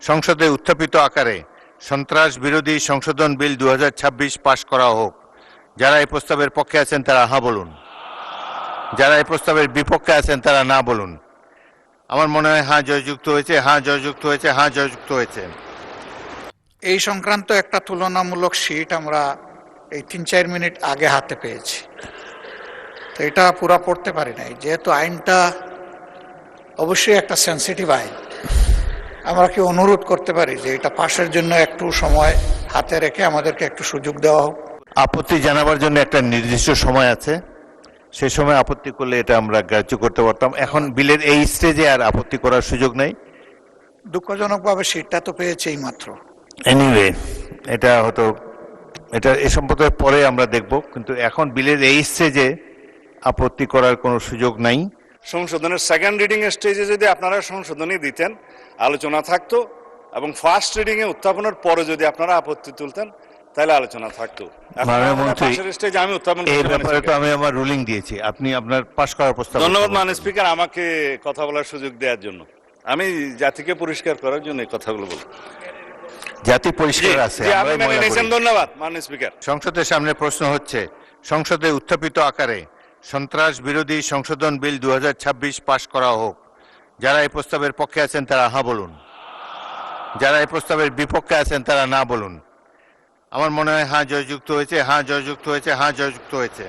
সংসদে উত্থাপিত আকারে সন্ত্রাস বিরোধী সংশোধন বিল 2026 পাশ করা হোক। যারা এই প্রস্তাবের পক্ষে আছেন তারা হ্যাঁ বলুন, যারা এই প্রস্তাবের বিপক্ষে আছেন তারা না বলুন। আমার মনে হয় হ্যাঁ জয়যুক্ত হয়েছে, হ্যাঁ জয়যুক্ত হয়েছে, হ্যাঁ জয়যুক্ত হয়েছে। এই সংক্রান্ত একটা তুলনামূলক শীট আমরা এই 3-4 মিনিট আগে হাতে পেয়েছি, তো এটা পুরা পড়তে পারি নাই, যেহেতু আইনটা অবশ্যই একটা সেন্সিটিভ আইন। আমরা কি অনুরোধ করতে পারি যে এটা পাশের জন্য একটু সময় হাতে রেখে আমাদেরকে একটু সুযোগ দেওয়া হোক? আপত্তি জানাবার জন্য একটা নির্দিষ্ট সময় আছে, সেই সময় আপত্তি করলে এটা আমরা গ্রাহ্য করতে পারতাম। এখন বিলের এই স্টেজে আর আপত্তি করার সুযোগ নেই। দুঃখজনকভাবে শীটটা তো পেয়েছে এই মাত্র। এনিওয়ে, এটা হয়তো এটা এ সম্পর্কে পরে আমরা দেখব, কিন্তু এখন বিলের এই স্টেজে আপত্তি করার কোনো সুযোগ নাই। সংশোধনের সেকেন্ড রিডিং এর স্টেজে যদি আপনারা সংশোধনী দিতেন, আলোচনা থাকতো, এবং ফার্স্ট রিডিং এ উত্থাপনের পরে যদি আপনারা আপত্তি তুলতেন তাহলে আলোচনা থাকতো। মাননীয় মন্ত্রী, স্টেজে আমি উত্থাপন এই ব্যাপারে তো আমি আমার রুলিং দিয়েছি, আপনি আপনার পাশ করার প্রস্তাব। ধন্যবাদ মাননীয় স্পিকার, আমাকে কথা বলার সুযোগ দেওয়ার জন্য। আমি জাতিকে পরিষ্কার করার জন্য এই কথাগুলো বলবো। জাতি পরিষ্কার আছে, আমরাই ময়লা করি। ধন্যবাদ মাননীয় স্পিকার। সংসদের সামনে প্রশ্ন হচ্ছে, সংসদে উত্থাপিত আকারে সন্ত্রাস বিরোধী সংশোধন বিল 2026 পাশ করা হোক। যারা এই প্রস্তাবের পক্ষে আছেন তারা হ্যাঁ বলুন, যারা এই প্রস্তাবের বিপক্ষে আছেন তারা না বলুন। আমার মনে হয় হ্যাঁ জয়যুক্ত হয়েছে, হ্যাঁ জয়যুক্ত হয়েছে, হ্যাঁ জয়যুক্ত হয়েছে।